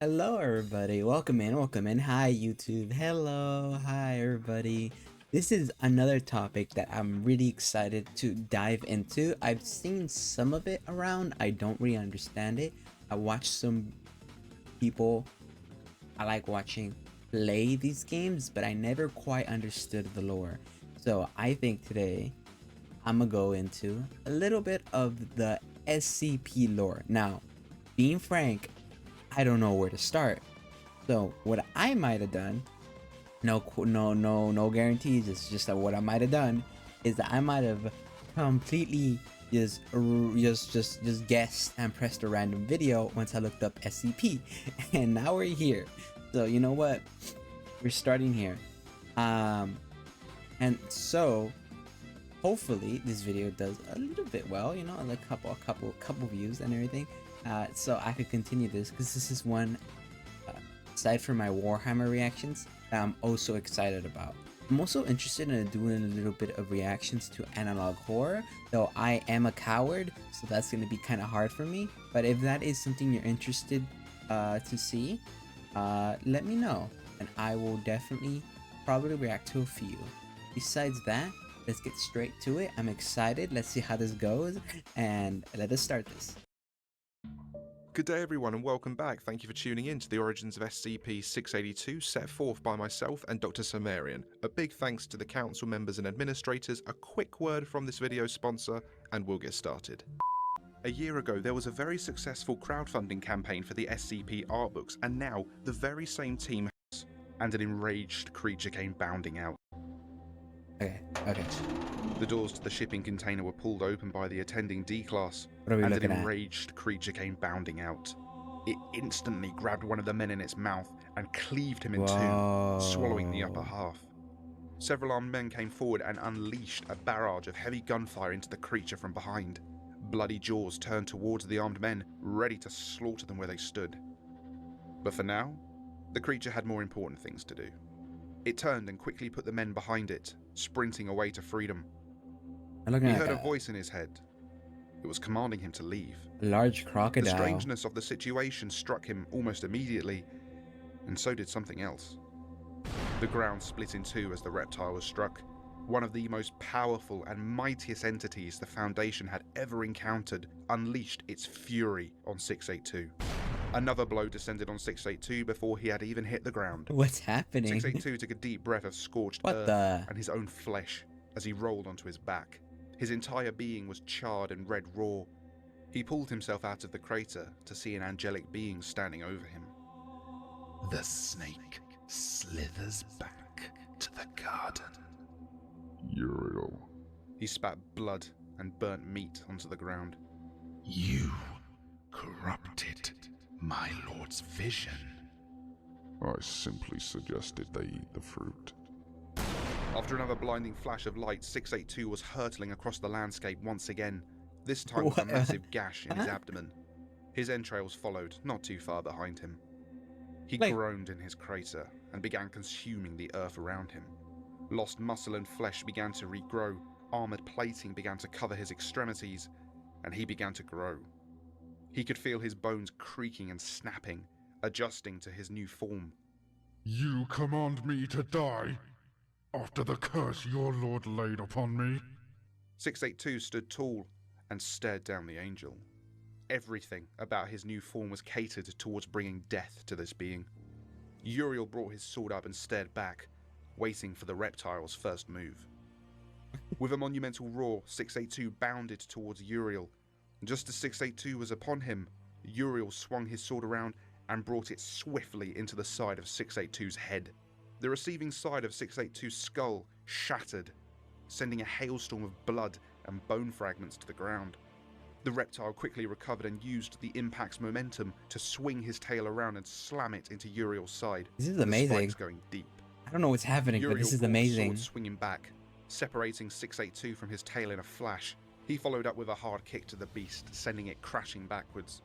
Hello, everybody. Welcome in. Welcome in. Hi, YouTube. Hello. Hi, everybody. This is another topic that I'm really excited to dive into. I've seen some of it around. I don't really understand it. I watch some people I like watching play these games, but I never quite understood the lore. So I think today I'm gonna go into a little bit of the SCP lore. Now, being frank, I don't know where to start. So what I might have done, no guarantees. It's just that what I might have done is that I might have completely just guessed and pressed a random video once I looked up SCP, and now we're here. So you know what? We're starting here, and so hopefully this video does a little bit well. You know, like a couple views and everything. So I could continue this because this is one aside from my Warhammer reactions that I'm also excited about. I'm also interested in doing a little bit of reactions to analog horror, though I am a coward, so that's going to be kind of hard for me. But if that is something you're interested to see, let me know, and I will definitely probably react to a few. Besides that, let's get straight to it. I'm excited. Let's see how this goes, and let us start this. Good day everyone and welcome back. Thank you for tuning in to the origins of SCP-682 set forth by myself and Dr. Sumerian. A big thanks to the council members and administrators, a quick word from this video's sponsor, and we'll get started. A year ago there was a very successful crowdfunding campaign for the SCP art books, and now the very same team has, and an enraged creature came bounding out. Okay. The doors to the shipping container were pulled open by the attending D-Class, What are we and an looking at? enraged creature came bounding out. It instantly grabbed one of the men in its mouth and cleaved him in two, swallowing the upper half. Several armed men came forward and unleashed a barrage of heavy gunfire into the creature from behind. Bloody jaws turned towards the armed men, ready to slaughter them where they stood. But for now, the creature had more important things to do. It turned and quickly put the men behind it, sprinting away to freedom. I'm looking He at heard a a voice in his head. It was commanding him to leave. large The crocodile. strangeness of the situation struck him almost immediately, and so did something else. The ground split in two as the reptile was struck. One of the most powerful and mightiest entities the Foundation had ever encountered unleashed its fury on 682. Another blow descended on 682 before he had even hit the ground. What's happening? 682 took a deep breath of scorched What earth the? and his own flesh as he rolled onto his back. His entire being was charred and red raw. He pulled himself out of the crater to see an angelic being standing over him. The snake slithers back to the garden. Uriel, He spat blood and burnt meat onto the ground. You corrupted my lord's vision. I simply suggested they eat the fruit. After another blinding flash of light, 682 was hurtling across the landscape once again, this time with a What? massive gash in his Huh? abdomen. His entrails followed, not too far behind him. He Like- groaned in his crater and began consuming the earth around him. Lost muscle and flesh began to regrow, armored plating began to cover his extremities, and he began to grow. He could feel his bones creaking and snapping, adjusting to his new form. You command me to die after the curse your lord laid upon me? 682 stood tall and stared down the angel. Everything about his new form was catered towards bringing death to this being. Uriel brought his sword up and stared back, waiting for the reptile's first move. With a monumental roar, 682 bounded towards Uriel. Just as 682 was upon him, Uriel swung his sword around and brought it swiftly into the side of 682's head. The receiving side of 682's skull shattered, sending a hailstorm of blood and bone fragments to the ground. The reptile quickly recovered and used the impact's momentum to swing his tail around and slam it into Uriel's side. This is the amazing. spikes going deep. I don't know what's happening, but this is brought the amazing. sword swinging back, separating 682 from his tail in a flash. He followed up with a hard kick to the beast, sending it crashing backwards.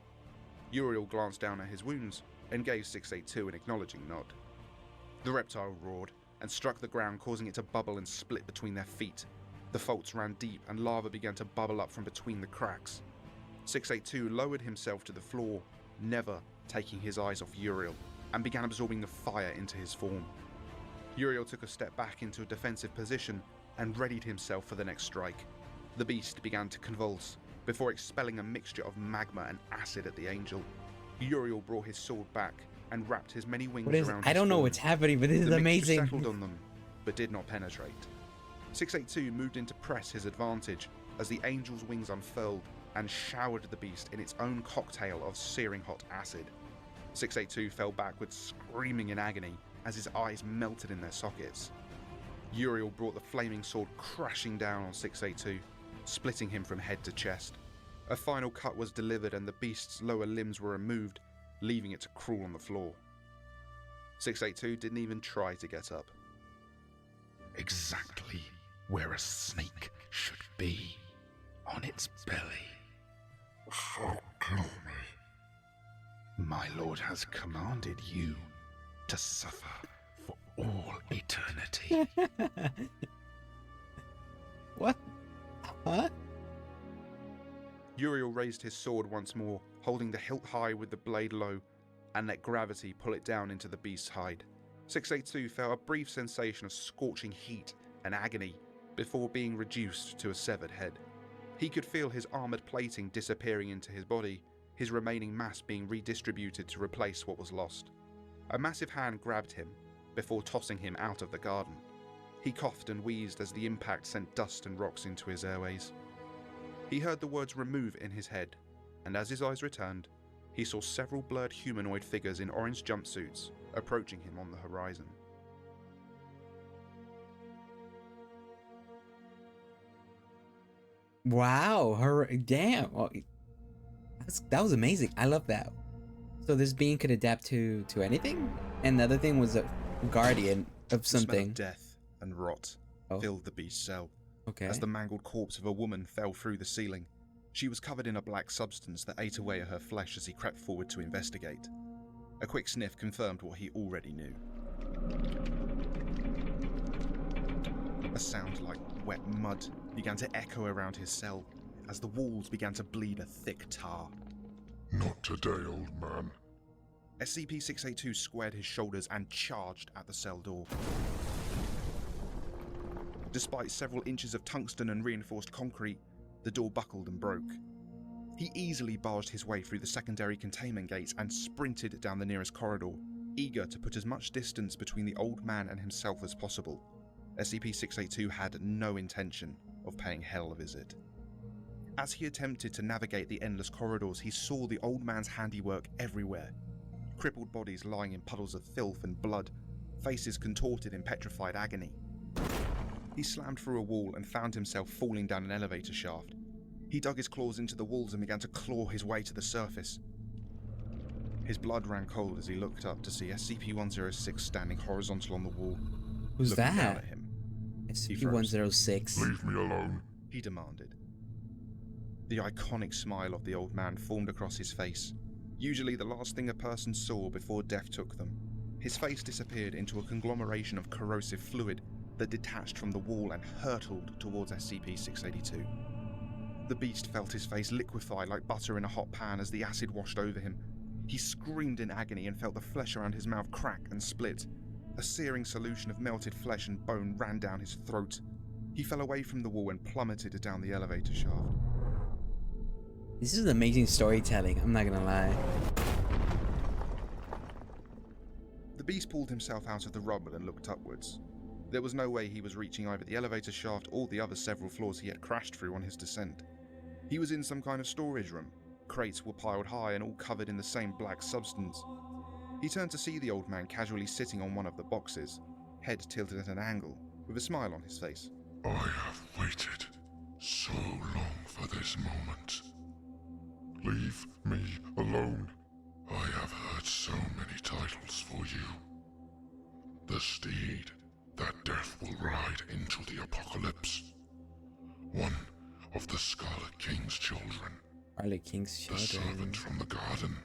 Uriel glanced down at his wounds and gave 682 an acknowledging nod. The reptile roared and struck the ground, causing it to bubble and split between their feet. The faults ran deep and lava began to bubble up from between the cracks. 682 lowered himself to the floor, never taking his eyes off Uriel, and began absorbing the fire into his form. Uriel took a step back into a defensive position and readied himself for the next strike. The beast began to convulse, before expelling a mixture of magma and acid at the angel. Uriel brought his sword back and wrapped his many wings around his I don't know form. what's happening, but this is The mixture amazing. settled on them, but did not penetrate. 682 moved in to press his advantage as the angel's wings unfurled and showered the beast in its own cocktail of searing hot acid. 682 fell backwards, screaming in agony as his eyes melted in their sockets. Uriel brought the flaming sword crashing down on 682, splitting him from head to chest. A final cut was delivered and the beast's lower limbs were removed, leaving it to crawl on the floor. 682 didn't even try to get up. Exactly where a snake should be, on its belly. So kill me. My lord has commanded you to suffer for all eternity. What? Huh? Uriel raised his sword once more, holding the hilt high with the blade low, and let gravity pull it down into the beast's hide. 682 felt a brief sensation of scorching heat and agony before being reduced to a severed head. He could feel his armoured plating disappearing into his body, his remaining mass being redistributed to replace what was lost. A massive hand grabbed him before tossing him out of the garden. He coughed and wheezed as the impact sent dust and rocks into his airways. He heard the words "remove" in his head, and as his eyes returned, he saw several blurred humanoid figures in orange jumpsuits approaching him on the horizon. Wow, damn. Well, that was amazing. I love that. So this being could adapt to anything? And the other thing was a guardian of something. The smell of death and rot Oh. filled the beast's cell. Okay. As the mangled corpse of a woman fell through the ceiling, she was covered in a black substance that ate away at her flesh as he crept forward to investigate. A quick sniff confirmed what he already knew. A sound like wet mud began to echo around his cell as the walls began to bleed a thick tar. Not today, old man. SCP-682 squared his shoulders and charged at the cell door. Despite several inches of tungsten and reinforced concrete, the door buckled and broke. He easily barged his way through the secondary containment gates and sprinted down the nearest corridor, eager to put as much distance between the old man and himself as possible. SCP-682 had no intention of paying Hell a visit. As he attempted to navigate the endless corridors, he saw the old man's handiwork everywhere. Crippled bodies lying in puddles of filth and blood, faces contorted in petrified agony. He slammed through a wall and found himself falling down an elevator shaft. He dug his claws into the walls and began to claw his way to the surface. His blood ran cold as he looked up to see SCP-106 standing horizontal on the wall. Who's looking down that? at him. SCP-106. Leave me alone. He demanded. The iconic smile of the old man formed across his face, usually the last thing a person saw before death took them. His face disappeared into a conglomeration of corrosive fluid that detached from the wall and hurtled towards SCP-682. The beast felt his face liquefy like butter in a hot pan as the acid washed over him. He screamed in agony and felt the flesh around his mouth crack and split. A searing solution of melted flesh and bone ran down his throat. He fell away from the wall and plummeted down the elevator shaft. This is amazing storytelling, I'm not gonna lie. The beast pulled himself out of the rubble and looked upwards. There was no way he was reaching either the elevator shaft or the other several floors he had crashed through on his descent. He was in some kind of storage room. Crates were piled high and all covered in the same black substance. He turned to see the old man casually sitting on one of the boxes, head tilted at an angle, with a smile on his face. I have waited so long for this moment. Leave me alone. I have heard so many titles for you. The steed that death will ride into the apocalypse. One of the Scarlet King's children. Scarlet King's The children. servant from the garden.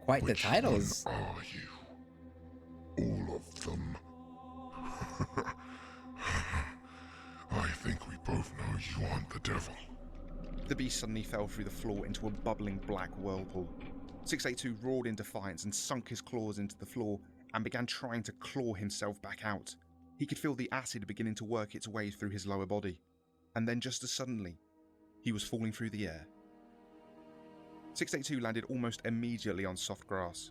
Quite the Which titles. one are you? All of them. I think we both know you aren't the devil. The beast suddenly fell through the floor into a bubbling black whirlpool. 682 roared in defiance and sunk his claws into the floor and began trying to claw himself back out. He could feel the acid beginning to work its way through his lower body, and then just as suddenly, he was falling through the air. 682 landed almost immediately on soft grass.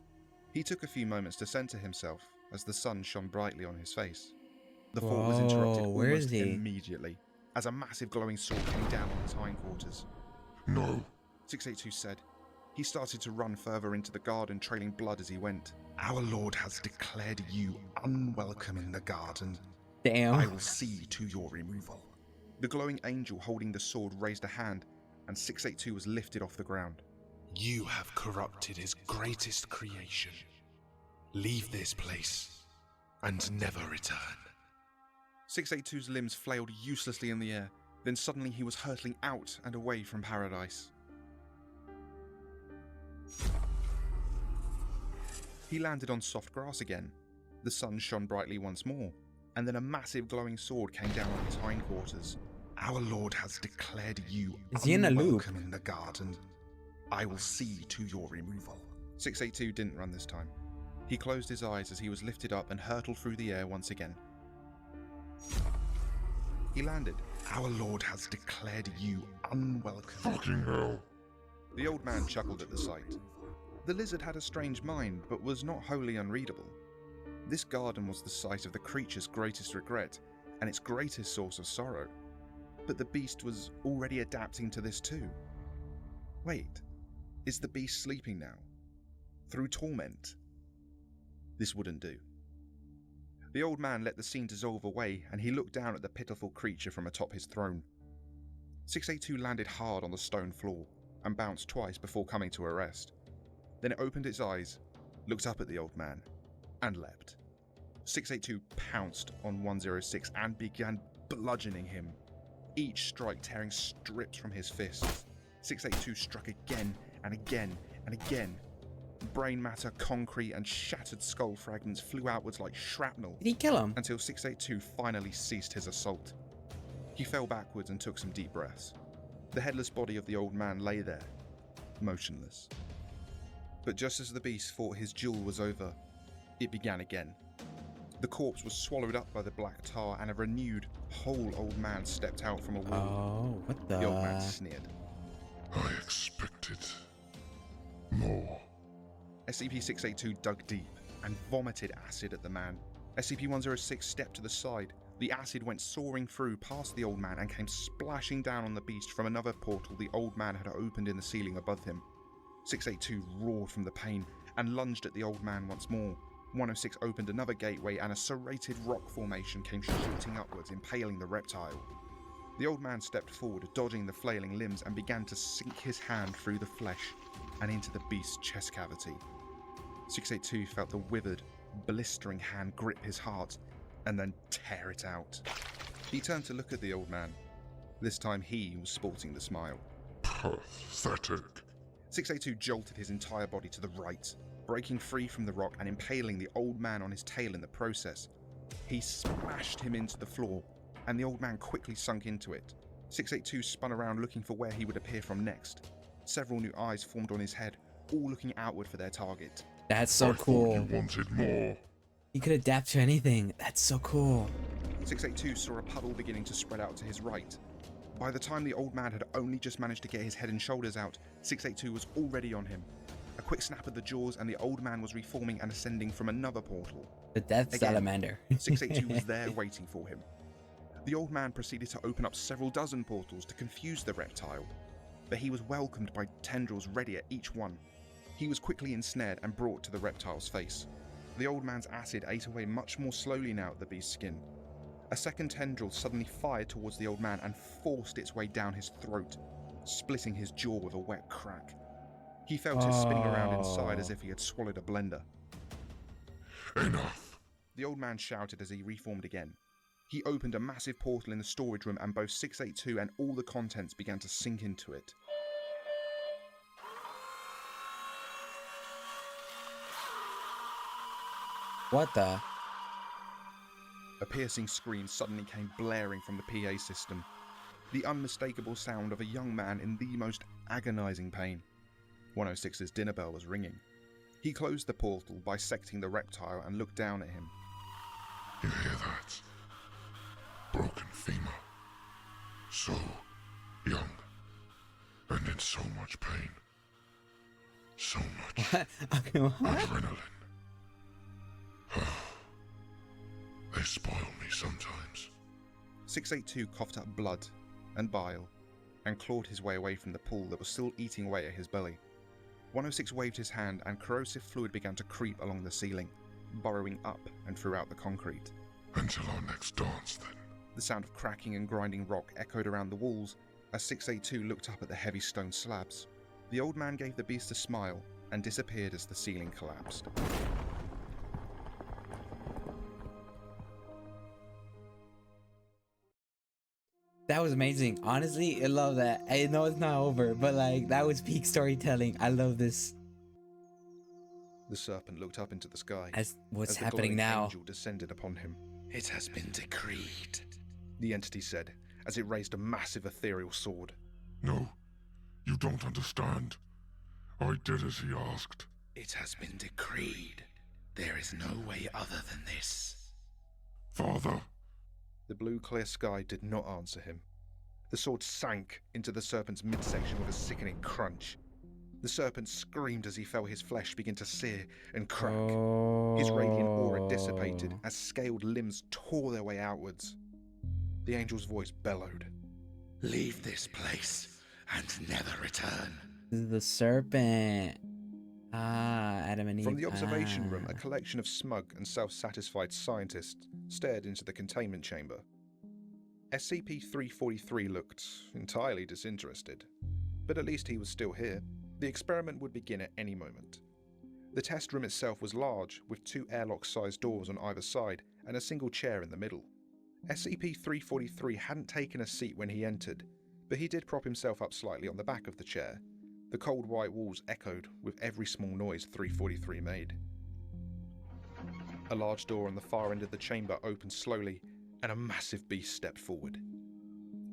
He took a few moments to center himself as the sun shone brightly on his face. The fall was interrupted Where is almost he? immediately as a massive glowing sword came down on his hindquarters. No. 682 said. He started to run further into the garden, trailing blood as he went. Our Lord has declared you unwelcome in the garden. Damn. I will see to your removal. The glowing angel holding the sword raised a hand, and 682 was lifted off the ground. You have corrupted his greatest creation. Leave this place and never return. 682's limbs flailed uselessly in the air, then suddenly he was hurtling out and away from paradise. He landed on soft grass again. The sun shone brightly once more, and then a massive glowing sword came down on his hindquarters. Our Lord has declared you Is he in a loop? unwelcome in the garden. I will see to your removal. 682 didn't run this time. He closed his eyes as he was lifted up and hurtled through the air once again. He landed. Our Lord has declared you unwelcome. Fucking hell. The old man chuckled at the sight. The lizard had a strange mind, but was not wholly unreadable. This garden was the site of the creature's greatest regret, and its greatest source of sorrow. But the beast was already adapting to this too. Wait, is the beast sleeping now? Through torment? This wouldn't do. The old man let the scene dissolve away, and he looked down at the pitiful creature from atop his throne. 682 landed hard on the stone floor, and bounced twice before coming to a rest. Then it opened its eyes, looked up at the old man, and leapt. 682 pounced on 106 and began bludgeoning him, each strike tearing strips from his fists. 682 struck again and again and again. Brain matter, concrete, and shattered skull fragments flew outwards like shrapnel Did he kill him? until 682 finally ceased his assault. He fell backwards and took some deep breaths. The headless body of the old man lay there, motionless. But just as the beast thought his duel was over, it began again. The corpse was swallowed up by the black tar, and a renewed, whole old man stepped out from a wall. Oh, what The old man the? sneered. I expected more. SCP-682 dug deep and vomited acid at the man. SCP-106 stepped to the side. The acid went soaring through past the old man and came splashing down on the beast from another portal the old man had opened in the ceiling above him. 682 roared from the pain and lunged at the old man once more. 106 opened another gateway and a serrated rock formation came shooting upwards, impaling the reptile. The old man stepped forward, dodging the flailing limbs, and began to sink his hand through the flesh and into the beast's chest cavity. 682 felt the withered, blistering hand grip his heart and then tear it out. He turned to look at the old man. This time he was sporting the smile. Pathetic. 682 jolted his entire body to the right, breaking free from the rock and impaling the old man on his tail in the process. He smashed him into the floor, and the old man quickly sunk into it. 682 spun around looking for where he would appear from next. Several new eyes formed on his head, all looking outward for their target. That's so I thought cool. you wanted more. He could adapt to anything. That's so cool. 682 saw a puddle beginning to spread out to his right. By the time the old man had only just managed to get his head and shoulders out, 682 was already on him. A quick snap of the jaws and the old man was reforming and ascending from another portal. The death Again, salamander. 682 was there waiting for him. The old man proceeded to open up several dozen portals to confuse the reptile, but he was welcomed by tendrils ready at each one. He was quickly ensnared and brought to the reptile's face. The old man's acid ate away much more slowly now at the beast's skin. A second tendril suddenly fired towards the old man and forced its way down his throat, splitting his jaw with a wet crack. He felt it spinning around inside as if he had swallowed a blender. Enough. The old man shouted as he reformed again. He opened a massive portal in the storage room and both 682 and all the contents began to sink into it. What the? A piercing scream suddenly came blaring from the PA system. The unmistakable sound of a young man in the most agonizing pain. 106's dinner bell was ringing. He closed the portal, bisecting the reptile, and looked down at him. You hear that? Broken femur. So young. And in so much pain. So much Okay, what? adrenaline. They spoil me sometimes. 682 coughed up blood and bile and clawed his way away from the pool that was still eating away at his belly. 106 waved his hand and corrosive fluid began to creep along the ceiling, burrowing up and throughout the concrete. Until our next dance, then. The sound of cracking and grinding rock echoed around the walls as 682 looked up at the heavy stone slabs. The old man gave the beast a smile and disappeared as the ceiling collapsed. That was amazing. Honestly, I love that. I know it's not over, but like that was peak storytelling. I love this. The serpent looked up into the sky. As what's as the happening glowing now? angel descended upon him. It has been decreed. The entity said, as it raised a massive ethereal sword. No, you don't understand. I did as he asked. It has been decreed. There is no way other than this. Father, The blue clear sky did not answer him. The sword sank into the serpent's midsection with a sickening crunch. The serpent screamed as he felt his flesh begin to sear and crack. His radiant aura dissipated as scaled limbs tore their way outwards. The angel's voice bellowed. Leave this place and never return. This is the serpent. Ah, Adam and Eve. From the observation room, a collection of smug and self-satisfied scientists stared into the containment chamber. SCP-343 looked entirely disinterested, but at least he was still here. The experiment would begin at any moment. The test room itself was large, with 2 airlock-sized doors on either side and a single chair in the middle. SCP-343 hadn't taken a seat when he entered, but he did prop himself up slightly on the back of the chair. The cold white walls echoed with every small noise 343 made. A large door on the far end of the chamber opened slowly, and a massive beast stepped forward.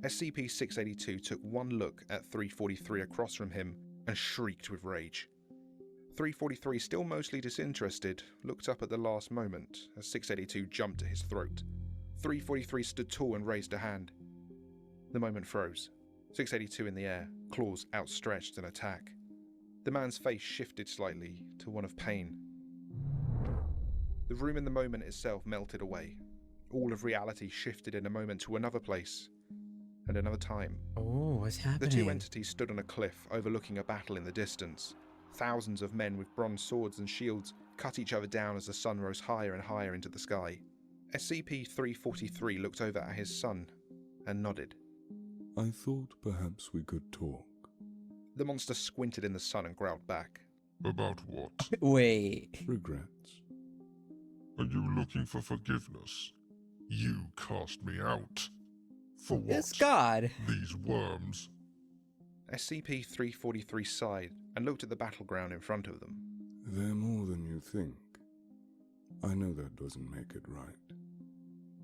SCP-682 took one look at 343 across from him and shrieked with rage. 343, still mostly disinterested, looked up at the last moment as 682 jumped at his throat. 343 stood tall and raised a hand. The moment froze. 682 in the air, claws outstretched in attack. The man's face shifted slightly to one of pain. The room in the moment itself melted away. All of reality shifted in a moment to another place and another time. Oh, what's The happening? two entities stood on a cliff overlooking a battle in the distance. Thousands of men with bronze swords and shields cut each other down as the sun rose higher and higher into the sky. SCP-343 looked over at his son and nodded. I thought perhaps we could talk. The monster squinted in the sun and growled back. about what? Wait. Regrets. Are you looking for forgiveness? You cast me out. For what? It's God. These worms. SCP-343 sighed and looked at the battleground in front of them. They're more than you think. I know that doesn't make it right.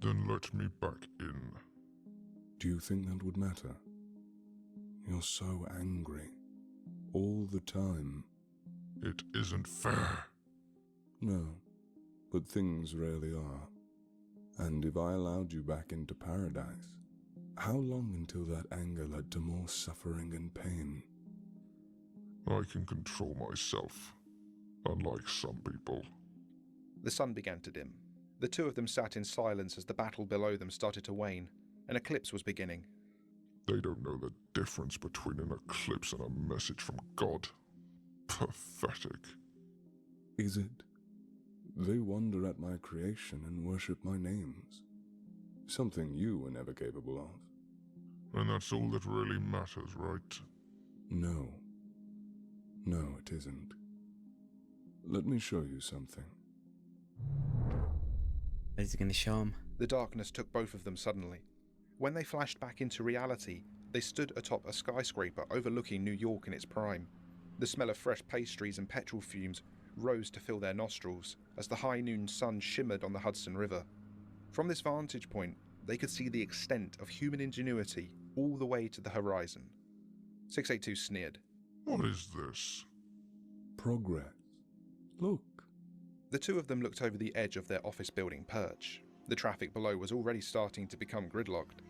Then let me back in. Do you think that would matter? You're so angry. All the time. It isn't fair. No, but things rarely are. And if I allowed you back into paradise, how long until that anger led to more suffering and pain? I can control myself, unlike some people. The sun began to dim. The two of them sat in silence as the battle below them started to wane. An eclipse was beginning. They don't know the difference between an eclipse and a message from God. Pathetic. Is it? They wonder at my creation and worship my names. Something you were never capable of. And that's all that really matters, right? No. No, it isn't. Let me show you something. What is he gonna show him? The darkness took both of them suddenly. When they flashed back into reality, they stood atop a skyscraper overlooking New York in its prime. The smell of fresh pastries and petrol fumes rose to fill their nostrils as the high noon sun shimmered on the Hudson River. From this vantage point, they could see the extent of human ingenuity all the way to the horizon. 682 sneered. What is this? progress. Look. The two of them looked over the edge of their office building perch. The traffic below was already starting to become gridlocked.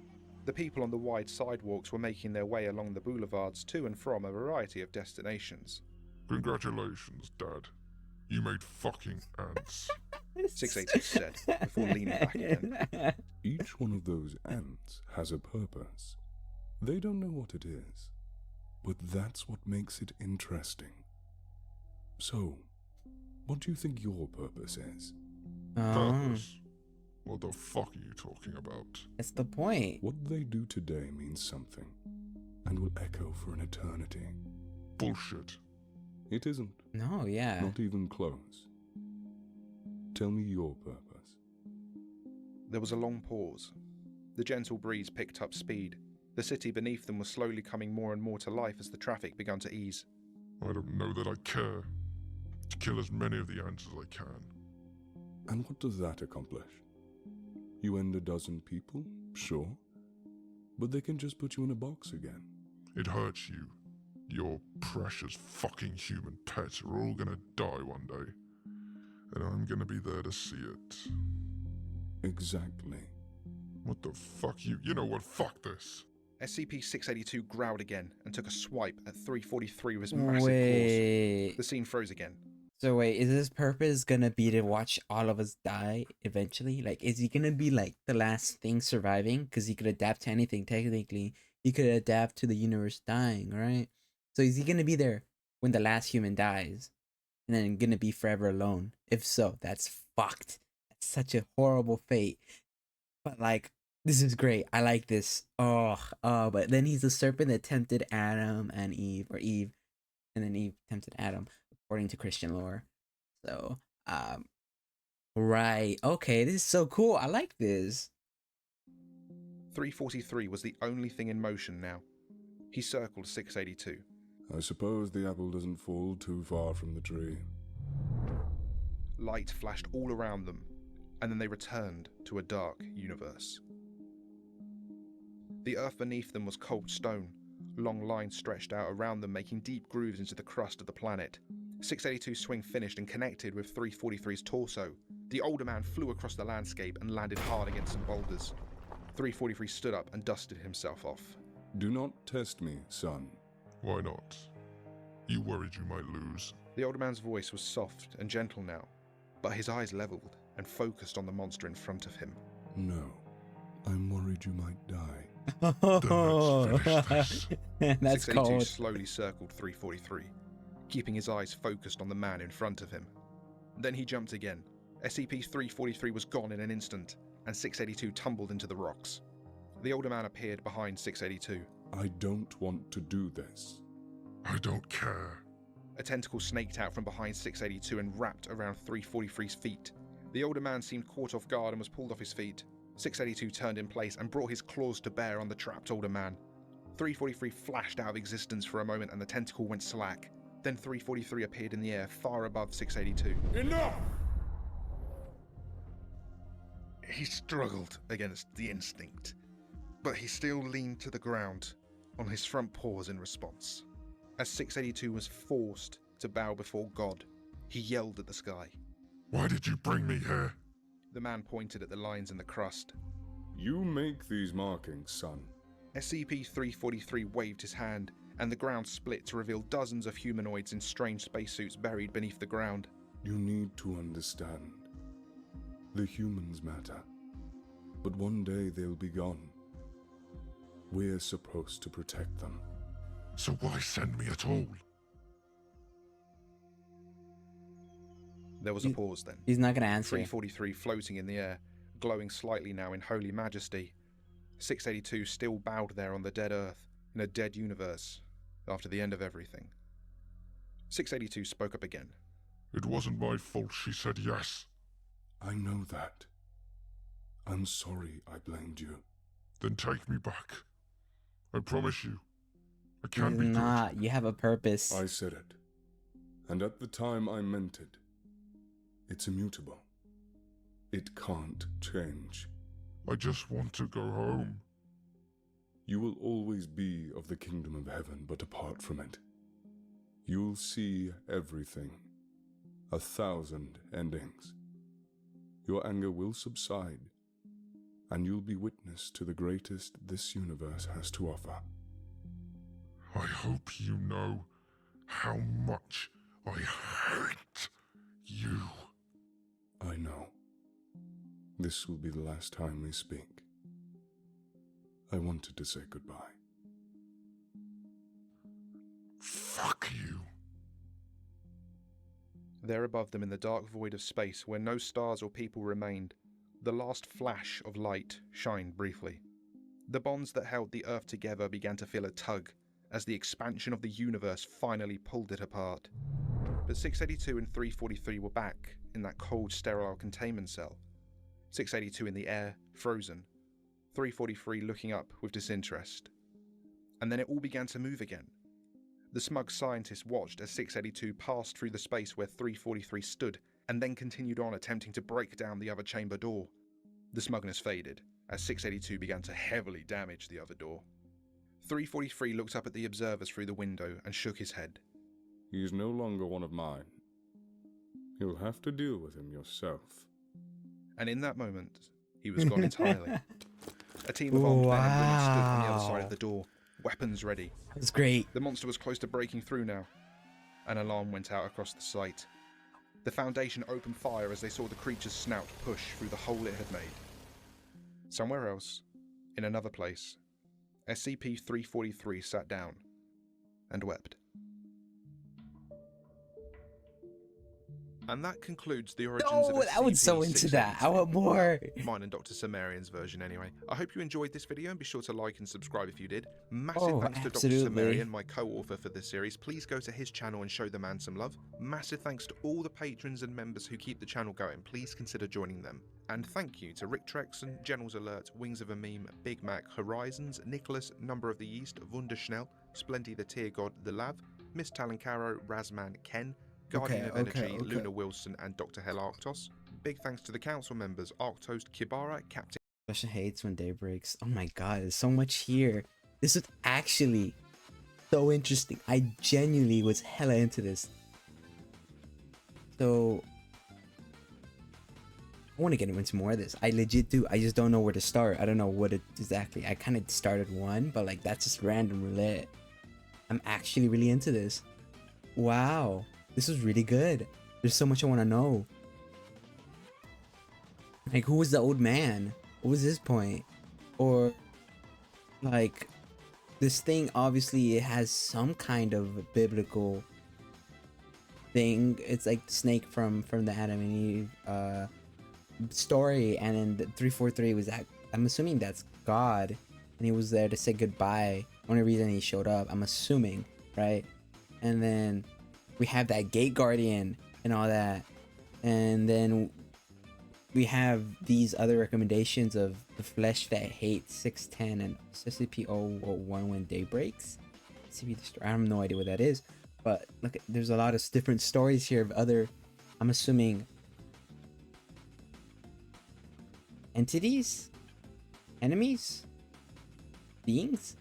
The people on the wide sidewalks were making their way along the boulevards to and from a variety of destinations. Congratulations, Dad. You made fucking ants. 682 said, before leaning back again. Each one of those ants has a purpose. They don't know what it is, but that's what makes it interesting. So, what do you think your purpose is? Purpose? What the fuck are you talking about? That's the point. What they do today means something, and will echo for an eternity. Bullshit. It isn't. No, yeah. Not even close. Tell me your purpose. There was a long pause. The gentle breeze picked up speed. The city beneath them was slowly coming more and more to life as the traffic began to ease. I don't know that I care. To kill as many of the ants as I can. And what does that accomplish? You end a dozen people, sure, but they can just put you in a box again. It hurts you. Your precious fucking human pets are all gonna die one day. And I'm gonna be there to see it. Exactly. What the fuck you know what, fuck this. SCP-682 growled again and took a swipe at 343 with his massive Wait. claws. The scene froze again. So wait, is his purpose gonna be to watch all of us die eventually? Like, is he gonna be like the last thing surviving? Because he could adapt to anything, technically. He could adapt to the universe dying, right? So is he gonna be there when the last human dies? And then gonna be forever alone? If so, that's fucked. That's such a horrible fate. But like, this is great. I like this. But then he's the serpent that tempted Adam and Eve, or Eve, and then Eve tempted Adam, according to Christian lore. So, right. Okay, this is so cool. I like this. 343 was the only thing in motion now. He circled 682. I suppose the apple doesn't fall too far from the tree. Light flashed all around them, and then they returned to a dark universe. The earth beneath them was cold stone. Long lines stretched out around them, making deep grooves into the crust of the planet. 682's swing finished and connected with 343's torso. The older man flew across the landscape and landed hard against some boulders. 343 stood up and dusted himself off. Do not test me, son. Why not? You worried you might lose. The older man's voice was soft and gentle now, but his eyes leveled and focused on the monster in front of him. No, I'm worried you might die. Then let's finish this. That's 682 cold. slowly circled 343, keeping his eyes focused on the man in front of him. Then he jumped again. SCP-343 was gone in an instant, and 682 tumbled into the rocks. The older man appeared behind 682. I don't want to do this. I don't care. A tentacle snaked out from behind 682 and wrapped around 343's feet. The older man seemed caught off guard and was pulled off his feet. 682 turned in place and brought his claws to bear on the trapped older man. 343 flashed out of existence for a moment and the tentacle went slack. Then 343 appeared in the air far above 682. Enough! He struggled against the instinct, but he still leaned to the ground on his front paws in response. As 682 was forced to bow before God, he yelled at the sky. Why did you bring me here? The man pointed at the lines in the crust. You make these markings, son. SCP-343 waved his hand, and the ground split to reveal dozens of humanoids in strange spacesuits buried beneath the ground. You need to understand. The humans matter. But one day they'll be gone. We're supposed to protect them. So why send me at all? There was a pause then. He's not gonna answer. 343 floating in the air, glowing slightly now in holy majesty. 682 still bowed there on the dead earth, in a dead universe, after the end of everything. 682 spoke up again. It wasn't my fault she said yes. I know that. I'm sorry I blamed you. Then take me back. I promise you. I can He's be not. You have a purpose. I said it. And at the time I meant it. It's immutable. It can't change. good. I just want to go home. You will always be of the kingdom of heaven, but apart from it, You'll see everything. 1,000 endings. Your anger will subside, and you'll be witness to the greatest this universe has to offer. I hope you know how much I hate you. I know. This will be the last time we speak. I wanted to say goodbye. Fuck you. There above them in the dark void of space, where no stars or people remained, the last flash of light shined briefly. The bonds that held the Earth together began to feel a tug, as the expansion of the universe finally pulled it apart. But 682 and 343 were back in that cold, sterile containment cell. 682 in the air, frozen. 343 looking up with disinterest. And then it all began to move again. The smug scientist watched as 682 passed through the space where 343 stood, and then continued on attempting to break down the other chamber door. The smugness faded, as 682 began to heavily damage the other door. 343 looked up at the observers through the window and shook his head. He is no longer one of mine. You'll have to deal with him yourself. And in that moment, he was gone entirely. A team of armed men and women stood on the other side of the door, weapons ready. That was great. The monster was close to breaking through now. An alarm went out across the site. The Foundation opened fire as they saw the creature's snout push through the hole it had made. Somewhere else, in another place, SCP-343 sat down and wept. And that concludes the origins of SCP-682. I was so into that. I want more. Mine and Dr. Sumerian's version anyway. I hope you enjoyed this video and be sure to like and subscribe if you did. Massive thanks to Dr. Sumerian, my co-author for this series. Please go to his channel and show the man some love. Massive thanks to all the patrons and members who keep the channel going. Please consider joining them. And thank you to Rick Trexon, Generals Alert, Wings of a Meme, Big Mac, Horizons, Nicholas, Number of the East, Wunderschnell, Splendy the Tier God, The Lav, Miss Talancaro, Razman, Ken, Guardian of Energy, Luna Wilson, and Dr. Hell Arctos. Big thanks to the council members, Arctos, Kibara, Captain. Russia hates when day breaks. Oh my god, there's so much here. This was actually so interesting. I genuinely was hella into this. So I want to get into more of this. I legit do. I just don't know where to start. I don't know what it exactly. I kind of started one, but like that's just random roulette. I'm actually really into this. Wow. This was really good. There's so much I want to know. Like, who was the old man? What was his point? Or, like, this thing, obviously, it has some kind of biblical thing. It's like the snake from the Adam and Eve story. And then the 343 was that, I'm assuming that's God. And he was there to say goodbye. Only reason he showed up, I'm assuming, right? And then we have that gate guardian and all that, and then we have these other recommendations of the flesh that hates 610 and SCP-001 when day breaks. I have no idea what that is, but look, there's a lot of different stories here of other, I'm assuming, entities, enemies, beings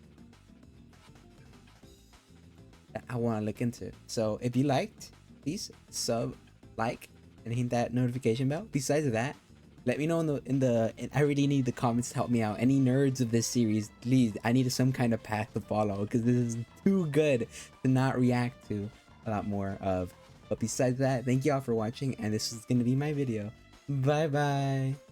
I want to look into. So if you liked, please sub, like, and hit that notification bell. Besides that, let me know in the I really need the comments to help me out. Any nerds of this series, please, I need some kind of path to follow because this is too good to not react to a lot more of. But besides that, thank you all for watching, and this is going to be my video. Bye bye.